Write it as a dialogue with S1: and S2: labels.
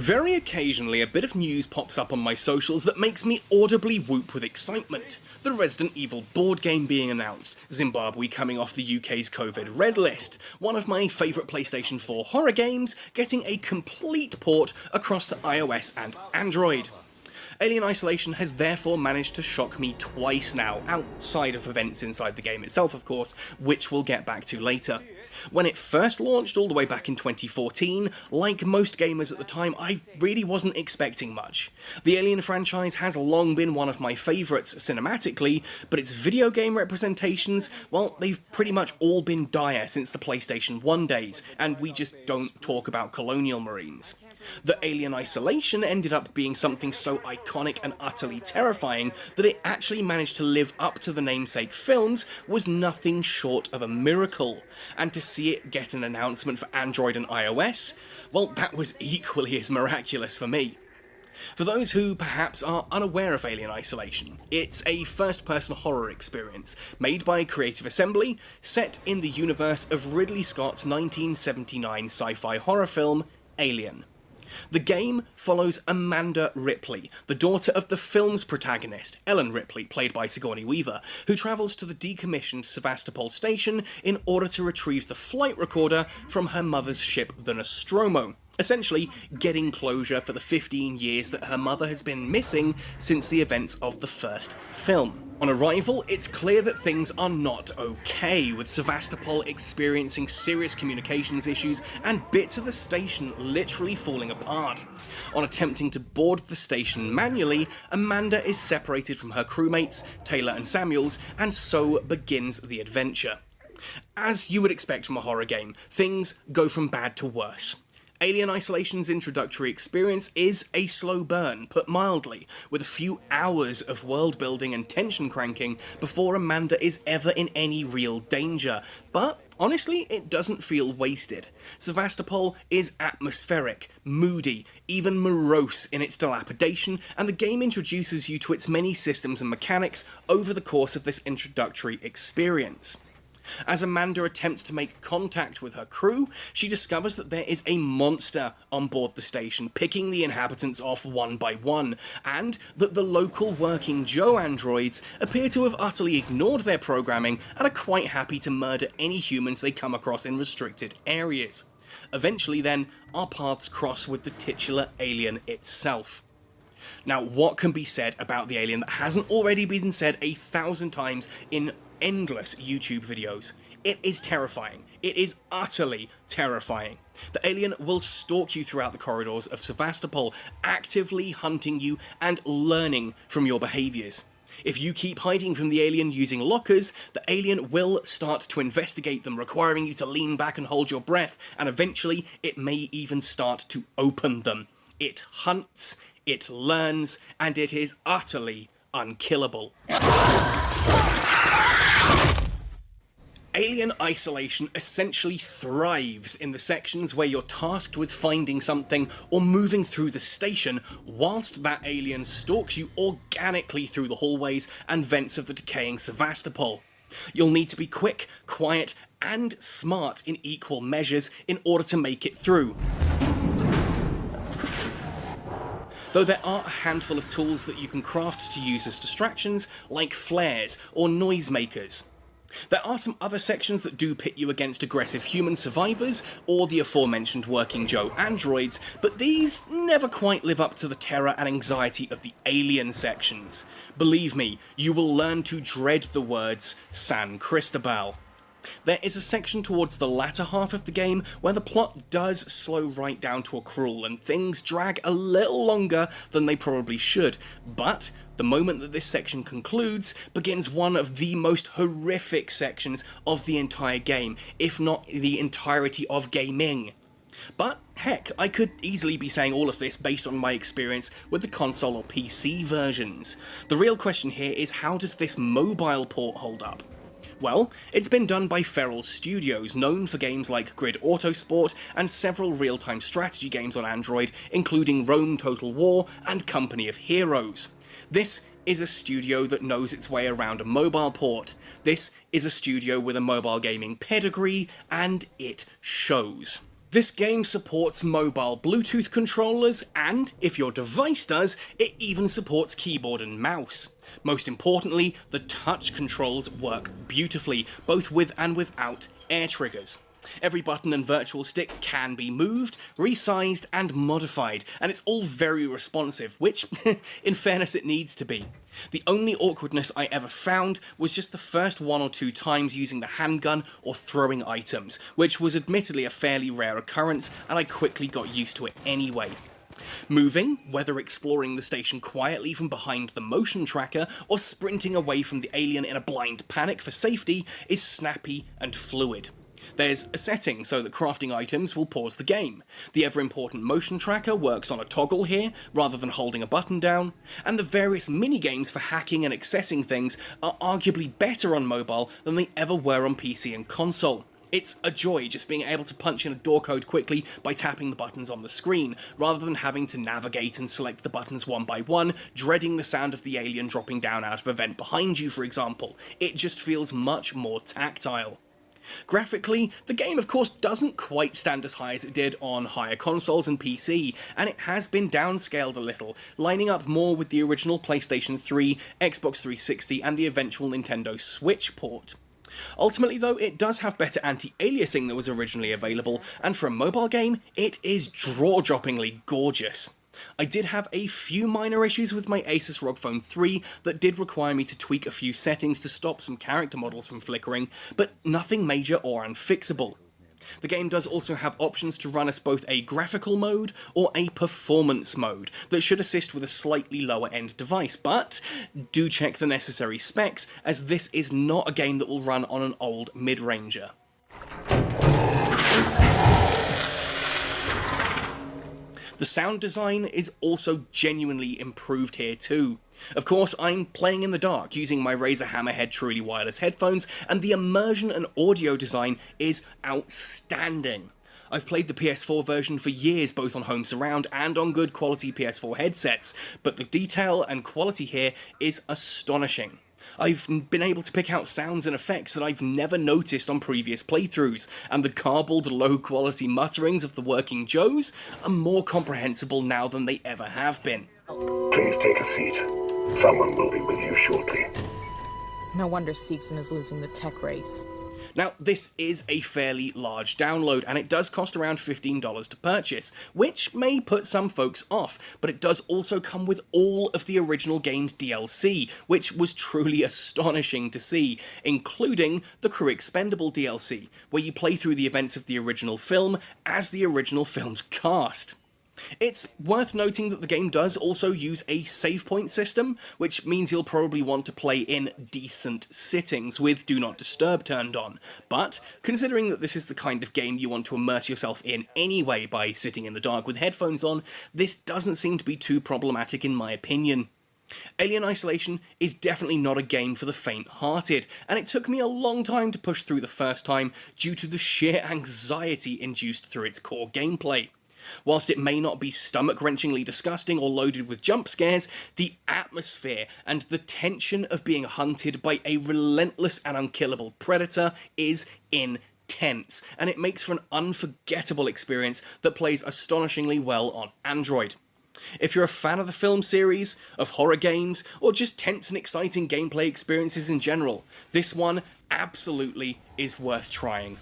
S1: Very occasionally a bit of news pops up on my socials that makes me audibly whoop with excitement. The Resident Evil board game being announced, Zimbabwe coming off the UK's COVID red list, one of my favourite PlayStation 4 horror games getting a complete port across to iOS and Android. Alien Isolation has therefore managed to shock me twice now, outside of events inside the game itself of course, which we'll get back to later. When it first launched all the way back in 2014, like most gamers at the time, I really wasn't expecting much. The Alien franchise has long been one of my favourites cinematically, but its video game representations, well, they've pretty much all been dire since the PlayStation 1 days, and we just don't talk about colonial marines. The Alien Isolation ended up being something so iconic and utterly terrifying that it actually managed to live up to the namesake films was nothing short of a miracle. And to see it get an announcement for Android and iOS, well, that was equally as miraculous for me. For those who perhaps are unaware of Alien Isolation, it's a first-person horror experience made by Creative Assembly, set in the universe of Ridley Scott's 1979 sci-fi horror film, Alien. The game follows Amanda Ripley, the daughter of the film's protagonist, Ellen Ripley, played by Sigourney Weaver, who travels to the decommissioned Sevastopol station in order to retrieve the flight recorder from her mother's ship, the Nostromo, essentially getting closure for the 15 years that her mother has been missing since the events of the first film. On arrival, it's clear that things are not okay, with Sevastopol experiencing serious communications issues and bits of the station literally falling apart. On attempting to board the station manually, Amanda is separated from her crewmates, Taylor and Samuels, and so begins the adventure. As you would expect from a horror game, things go from bad to worse. Alien Isolation's introductory experience is a slow burn, put mildly, with a few hours of world building and tension cranking before Amanda is ever in any real danger, but honestly, it doesn't feel wasted. Sevastopol is atmospheric, moody, even morose in its dilapidation, and the game introduces you to its many systems and mechanics over the course of this introductory experience. As Amanda attempts to make contact with her crew, she discovers that there is a monster on board the station, picking the inhabitants off one by one, and that the local working Joe androids appear to have utterly ignored their programming and are quite happy to murder any humans they come across in restricted areas. Eventually then, our paths cross with the titular alien itself. Now, what can be said about the alien that hasn't already been said 1,000 times in endless YouTube videos? It is terrifying. It is utterly terrifying. The alien will stalk you throughout the corridors of Sevastopol, actively hunting you and learning from your behaviours. If you keep hiding from the alien using lockers, the alien will start to investigate them, requiring you to lean back and hold your breath, and eventually it may even start to open them. It hunts, it learns, and it is utterly unkillable. Alien Isolation essentially thrives in the sections where you're tasked with finding something or moving through the station, whilst that alien stalks you organically through the hallways and vents of the decaying Sevastopol. You'll need to be quick, quiet, and smart in equal measures in order to make it through. Though there are a handful of tools that you can craft to use as distractions, like flares or noisemakers. There are some other sections that do pit you against aggressive human survivors or the aforementioned working Joe androids, but these never quite live up to the terror and anxiety of the alien sections. Believe me, you will learn to dread the words San Cristobal. There is a section towards the latter half of the game where the plot does slow right down to a crawl and things drag a little longer than they probably should, but the moment that this section concludes begins one of the most horrific sections of the entire game, if not the entirety of gaming. But heck, I could easily be saying all of this based on my experience with the console or PC versions. The real question here is, how does this mobile port hold up? Well, it's been done by Feral Studios, known for games like Grid Autosport and several real-time strategy games on Android, including Rome Total War and Company of Heroes. This is a studio that knows its way around a mobile port. This is a studio with a mobile gaming pedigree, and it shows. This game supports mobile Bluetooth controllers, and, if your device does, it even supports keyboard and mouse. Most importantly, the touch controls work beautifully, both with and without air triggers. Every button and virtual stick can be moved, resized and modified, and it's all very responsive, which, in fairness, it needs to be. The only awkwardness I ever found was just the first 1 or 2 times using the handgun or throwing items, which was admittedly a fairly rare occurrence, and I quickly got used to it anyway. Moving, whether exploring the station quietly from behind the motion tracker or sprinting away from the alien in a blind panic for safety, is snappy and fluid. There's a setting so that crafting items will pause the game. The ever-important motion tracker works on a toggle here, rather than holding a button down, and the various minigames for hacking and accessing things are arguably better on mobile than they ever were on PC and console. It's a joy just being able to punch in a door code quickly by tapping the buttons on the screen, rather than having to navigate and select the buttons one by one, dreading the sound of the alien dropping down out of a vent behind you, for example. It just feels much more tactile. Graphically, the game of course doesn't quite stand as high as it did on higher consoles and PC, and it has been downscaled a little, lining up more with the original PlayStation 3, Xbox 360 and the eventual Nintendo Switch port. Ultimately though, it does have better anti-aliasing than was originally available, and for a mobile game, it is jaw-droppingly gorgeous. I did have a few minor issues with my Asus ROG Phone 3 that did require me to tweak a few settings to stop some character models from flickering, but nothing major or unfixable. The game does also have options to run as both a graphical mode or a performance mode that should assist with a slightly lower end device, but do check the necessary specs, as this is not a game that will run on an old mid-ranger. The sound design is also genuinely improved here too. Of course, I'm playing in the dark using my Razer Hammerhead truly wireless headphones, and the immersion and audio design is outstanding. I've played the PS4 version for years, both on home surround and on good quality PS4 headsets, but the detail and quality here is astonishing. I've been able to pick out sounds and effects that I've never noticed on previous playthroughs, and the garbled, low-quality mutterings of the working Joes are more comprehensible now than they ever have been.
S2: Please take a seat. Someone will be with you shortly.
S3: No wonder Seegson is losing the tech race.
S1: Now, this is a fairly large download, and it does cost around $15 to purchase, which may put some folks off, but it does also come with all of the original game's DLC, which was truly astonishing to see, including the Crew Expendable DLC, where you play through the events of the original film as the original film's cast. It's worth noting that the game does also use a save point system, which means you'll probably want to play in decent sittings with Do Not Disturb turned on, but considering that this is the kind of game you want to immerse yourself in anyway by sitting in the dark with headphones on, this doesn't seem to be too problematic in my opinion. Alien Isolation is definitely not a game for the faint-hearted, and it took me a long time to push through the first time due to the sheer anxiety induced through its core gameplay. Whilst it may not be stomach-wrenchingly disgusting or loaded with jump scares, the atmosphere and the tension of being hunted by a relentless and unkillable predator is intense, and it makes for an unforgettable experience that plays astonishingly well on Android. If you're a fan of the film series, of horror games, or just tense and exciting gameplay experiences in general, this one absolutely is worth trying.